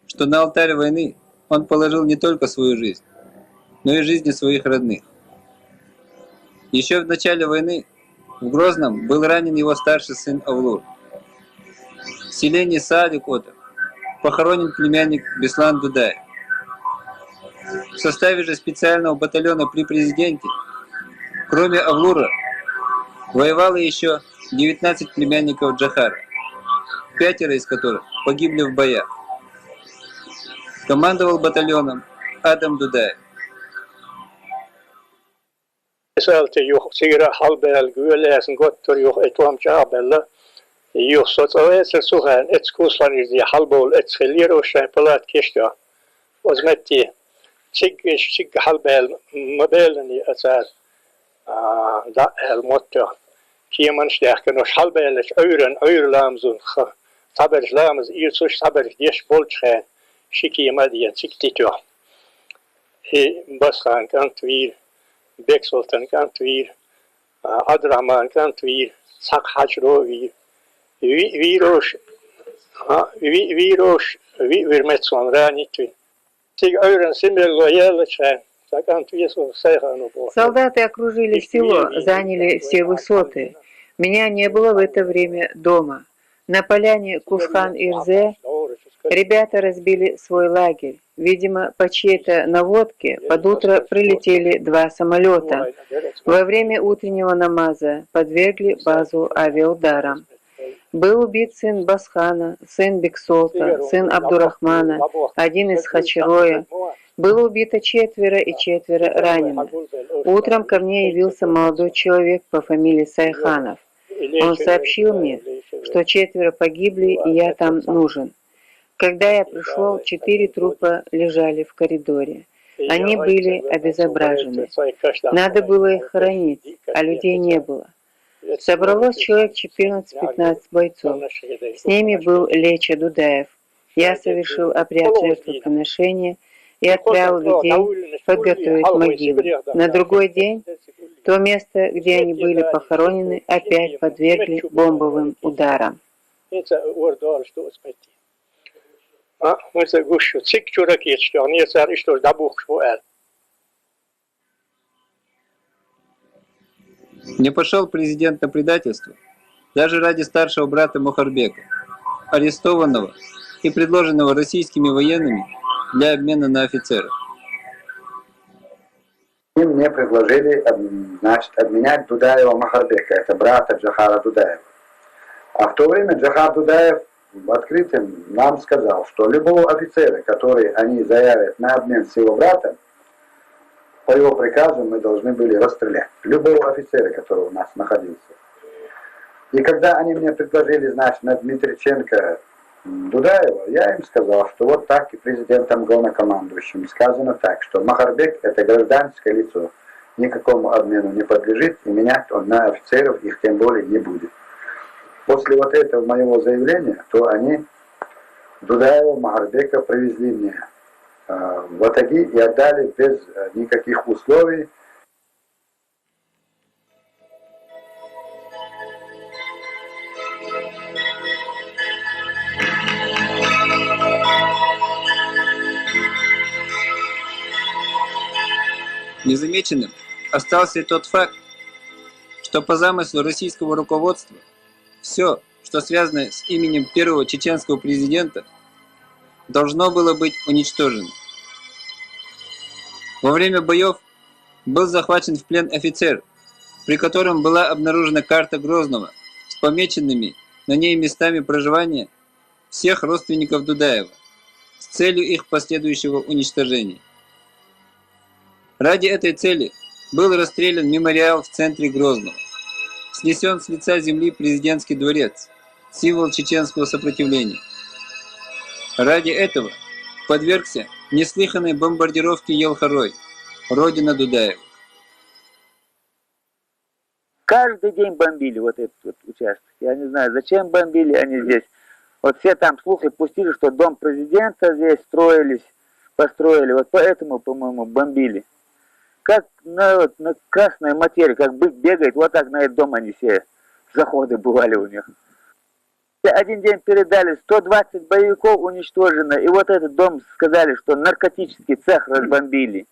что на алтарь войны он положил не только свою жизнь, но и жизни своих родных. Еще в начале войны в Грозном был ранен его старший сын Авлур. В селении Саадик-Отов похоронен племянник Беслан Дудаев. В составе же специального батальона при президенте, кроме Авлура, воевало еще 19 племянников Джохара, 5 из которых погибли в боях. Командовал батальоном Адам Дудаев. Basran Kantvir, Beksultan Kantvir, Adraman Kantvir, Sakhajrovi, Virosh, Virmetson Ranitvi. Солдаты окружили село, заняли все высоты. Меня не было в это время дома. На поляне Кусхан-Ирзе ребята разбили свой лагерь. Видимо, по чьей-то наводке под утро прилетели 2 самолета. Во время утреннего намаза подвергли базу авиаударам. Был убит сын Басхана, сын Бексолта, сын Абдурахмана, один из Хачероя. Было убито 4 и 4 ранено. Утром ко мне явился молодой человек по фамилии Сайханов. Он сообщил мне, что 4 погибли, и я там нужен. Когда я пришел, 4 трупа лежали в коридоре. Они были обезображены. Надо было их хоронить, а людей не было. Собралось человек 14-15 бойцов. С ними был Леча Дудаев. Я совершил обряд жертвоприношения и отправил людей подготовить могилы. На другой день то место, где они были похоронены, опять подвергли бомбовым ударам. Не пошел президент на предательство, даже ради старшего брата Мухарбека, арестованного и предложенного российскими военными для обмена на офицеров. И мне предложили, значит, обменять Дудаева Махарбека, это брата Джохара Дудаева. А в то время Джохар Дудаев открыто нам сказал, что любого офицера, который они заявят на обмен с его братом, по его приказу мы должны были расстрелять. Любого офицера, который у нас находился. И когда они мне предложили, значит, на Дмитриченко Дудаева, я им сказал, что вот так и президентом главнокомандующим сказано так, что Махарбек это гражданское лицо, никакому обмену не подлежит, и менять он на офицеров их тем более не будет. После вот этого моего заявления, то они Дудаева, Махарбека привезли мне в Атаги и отдали без никаких условий. Незамеченным остался и тот факт, что по замыслу российского руководства все, что связано с именем первого чеченского президента, должно было быть уничтожено. Во время боев был захвачен в плен офицер, при котором была обнаружена карта Грозного с помеченными на ней местами проживания всех родственников Дудаева с целью их последующего уничтожения. Ради этой цели был расстрелян мемориал в центре Грозного, снесен с лица земли президентский дворец, символ чеченского сопротивления. Ради этого подвергся неслыханной бомбардировке Елхарой, родина Дудаева. Каждый день бомбили вот этот вот участок. Я не знаю, зачем бомбили они здесь. Вот все там слухи пустили, что дом президента здесь построили. Вот поэтому, по-моему, бомбили. Как на красной материи, как бык бегает, вот так на этот дом они все заходы бывали у них. Один день передали, 120 боевиков уничтожено, и вот этот дом сказали, что наркотический цех разбомбили.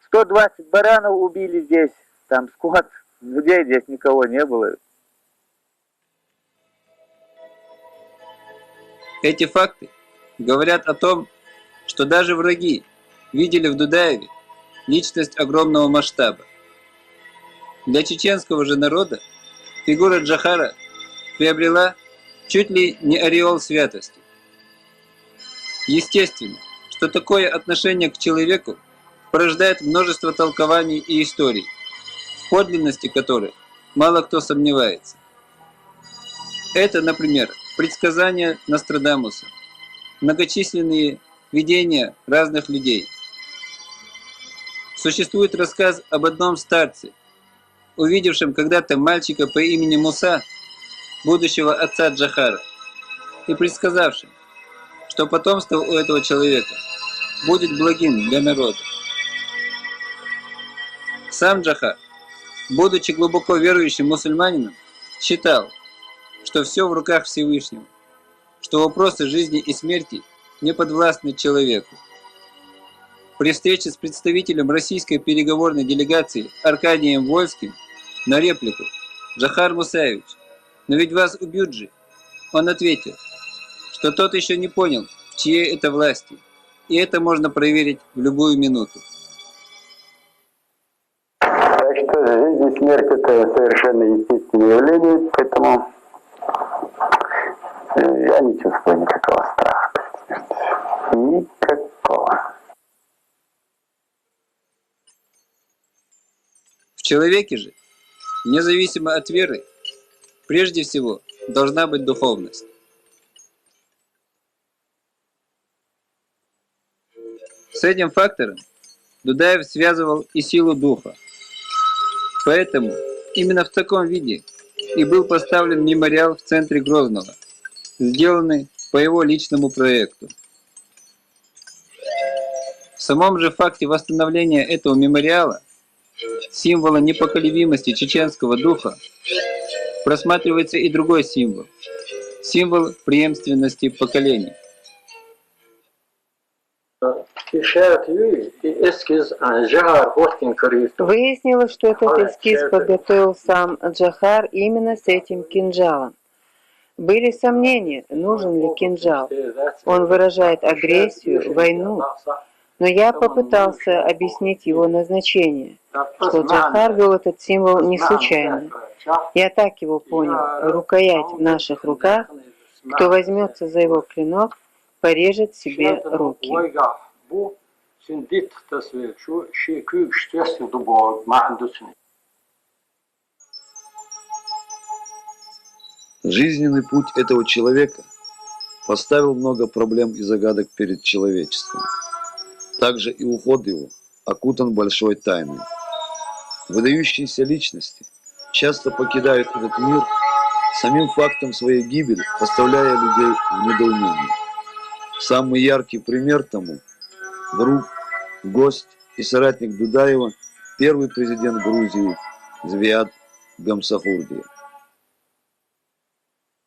120 баранов убили здесь, там скот, людей здесь никого не было. Эти факты говорят о том, что даже враги видели в Дудаеве личность огромного масштаба. Для чеченского же народа фигура Джохара приобрела чуть ли не ореол святости. Естественно, что такое отношение к человеку порождает множество толкований и историй, в подлинности которых мало кто сомневается. Это, например, предсказания Нострадамуса, многочисленные видения разных людей. Существует рассказ об одном старце, увидевшем когда-то мальчика по имени Муса, будущего отца Джохара, и предсказавшим, что потомство у этого человека будет благим для народа. Сам Джохар, будучи глубоко верующим мусульманином, считал, что все в руках Всевышнего, что вопросы жизни и смерти не подвластны человеку. При встрече с представителем российской переговорной делегации Аркадием Вольским на реплику «Джохар Мусаевич, но ведь вас убьют же», он ответил, что тот еще не понял, в чьей это власти, и это можно проверить в любую минуту. Так что жизнь и смерть это совершенно естественное явление, поэтому я не чувствую никакого страха перед смертью. Никакого. В человеке же, независимо от веры, прежде всего должна быть духовность. С этим фактором Дудаев связывал и силу духа. Поэтому именно в таком виде и был поставлен мемориал в центре Грозного, сделанный по его личному проекту. В самом же факте восстановления этого мемориала, символа непоколебимости чеченского духа, просматривается и другой символ – символ преемственности поколений. Выяснилось, что этот эскиз подготовил сам Джохар именно с этим кинжалом. Были сомнения, нужен ли кинжал. Он выражает агрессию, войну. Но я попытался объяснить его назначение, что Джохар вел этот символ не случайно. Я так его понял. Рукоять в наших руках. Кто возьмется за его клинок, порежет себе руки. Жизненный путь этого человека поставил много проблем и загадок перед человечеством. Также и уход его окутан большой тайной. Выдающиеся личности часто покидают этот мир самим фактом своей гибели, поставляя людей в недоумение. Самый яркий пример тому – друг, гость и соратник Дудаева, первый президент Грузии Зviad Gamsahurdia.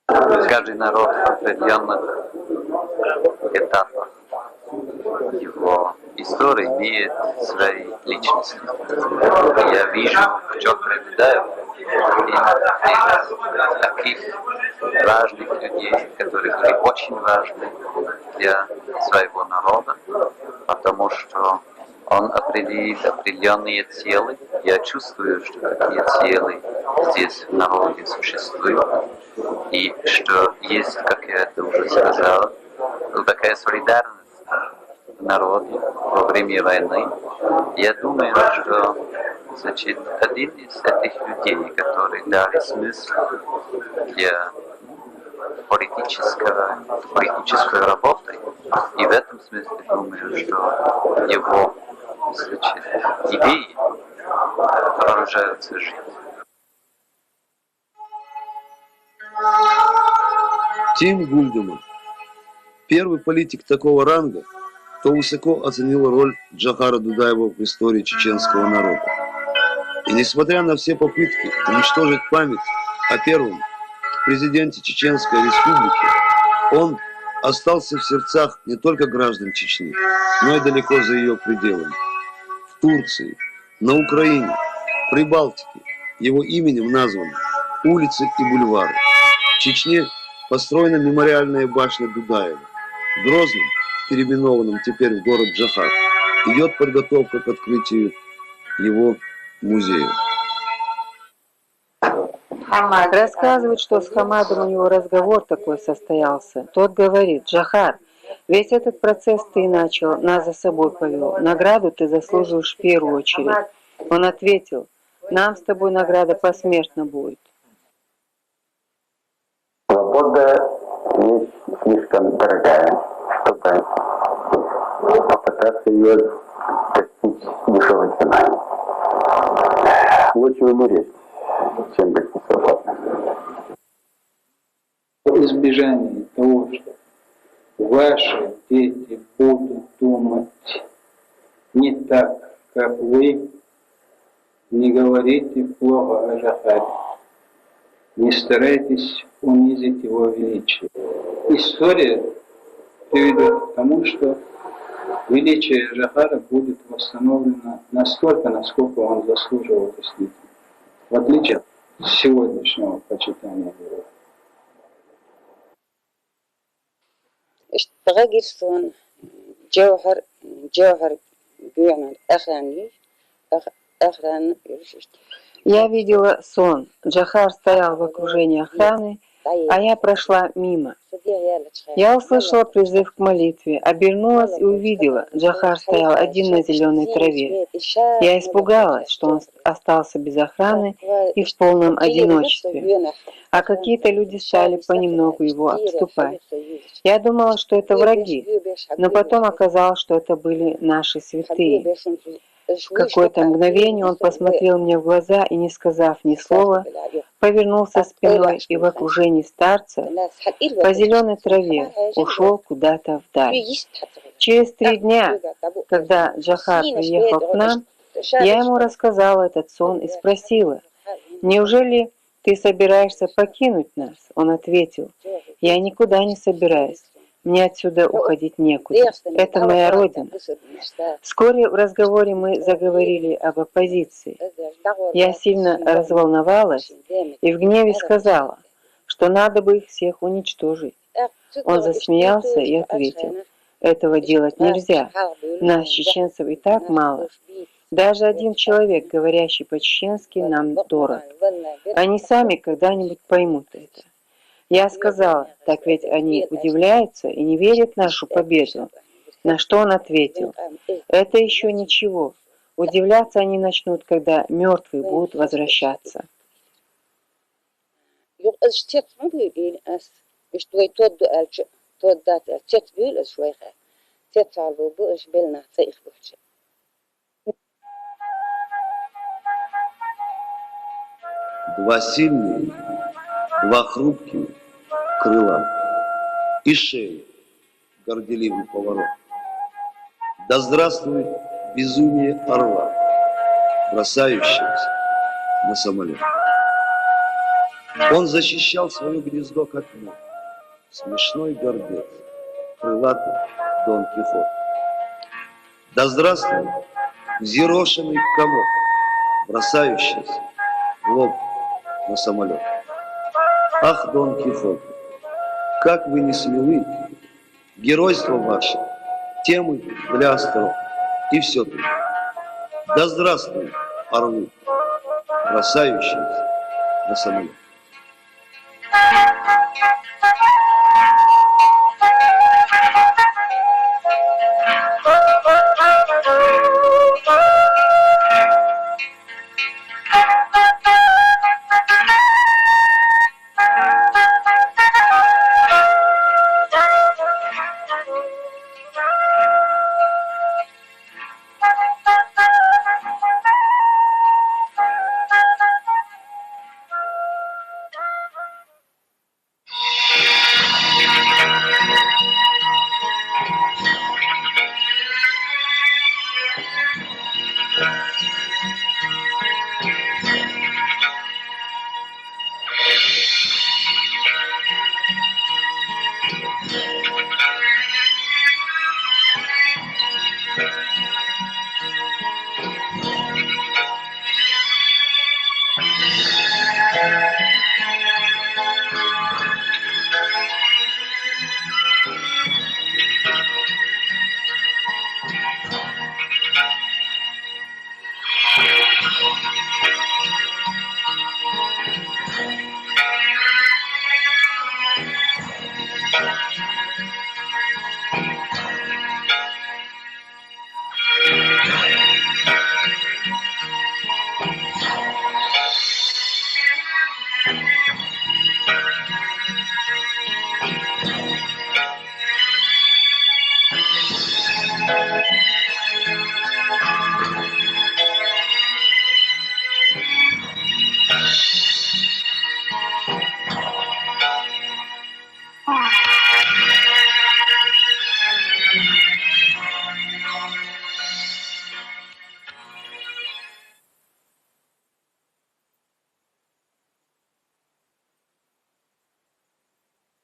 Каждый народ в определенных этапах его истории имеет свои личности. Я вижу в Джохаре Дудаеве из таких важных людей, которые были очень важны для своего народа, потому что он определит определенные цели. Я чувствую, что такие цели здесь в народе существуют. И что есть, как я это уже сказал, такая солидарность в народе во время войны. Я думаю, что один из этих людей, которые дали смысл для политической работы, и в этом смысле думаю, что его идеи продолжаются жить. Тим Гульдеман, первый политик такого ранга, кто высоко оценил роль Джохара Дудаева в истории чеченского народа. И несмотря на все попытки уничтожить память о первом президенте Чеченской Республики, он остался в сердцах не только граждан Чечни, но и далеко за ее пределами. В Турции, на Украине, в Прибалтике его именем названы улицы и бульвары. В Чечне построена мемориальная башня Дудаева. В Грозном, переименованном теперь в город Джохар, идет подготовка к открытию его музея. Рассказывает, что с Хамадом у него разговор такой состоялся. Тот говорит: Джохар, весь этот процесс ты начал, нас за собой повел. Награду ты заслуживаешь в первую очередь. Он ответил: нам с тобой награда посмертно будет. Свобода вещь слишком дорогая, чтобы попытаться ее достичь дешевой ценой. Лучше умереть, чем быть несвободным. Избежание того, что ваши дети будут думать не так, как вы, не говорите плохо о Джохаре. Не старайтесь унизить его величие. История приведет к тому, что величие Джохара будет восстановлено настолько, насколько он заслуживал действительно. В отличие от сегодняшнего почитания его. اشتغل جوهر بيعمل أخراني Я видела сон. Джохар стоял в окружении охраны, а я прошла мимо. Я услышала призыв к молитве, обернулась и увидела. Джохар стоял один на зеленой траве. Я испугалась, что он остался без охраны и в полном одиночестве. А какие-то люди стали понемногу его обступать. Я думала, что это враги, но потом оказалось, что это были наши святые. В какое-то мгновение он посмотрел мне в глаза и, не сказав ни слова, повернулся спиной и в окружении старца по зеленой траве ушел куда-то вдаль. Через 3 дня, когда Джохар приехал к нам, я ему рассказала этот сон и спросила: «Неужели ты собираешься покинуть нас?» Он ответил: «Я никуда не собираюсь. Мне отсюда уходить некуда. Это моя родина. Вскоре в разговоре мы заговорили об оппозиции. Я сильно разволновалась и в гневе сказала, что надо бы их всех уничтожить. Он засмеялся и ответил: этого делать нельзя. Нас, чеченцев, и так мало. Даже один человек, говорящий по-чеченски, нам дорог. Они сами когда-нибудь поймут это. Я сказала: так ведь они удивляются и не верят в нашу победу. На что он ответил: это еще ничего. Удивляться они начнут, когда мертвые будут возвращаться. Два сильные, два хрупкие крыла и шея, горделивый поворот. Да здравствует безумие орла, бросающегося на самолет. Он защищал свое гнездо как мог, смешной гордец, крылатый Дон Кихот. Да здравствует взъерошенный комок, бросающийся в лоб на самолет. Ах, Дон Кихот, как вы не смелы, геройство ваше, темы для остров, и все тут. Да здравствуют орлы, бросающиеся на самолет.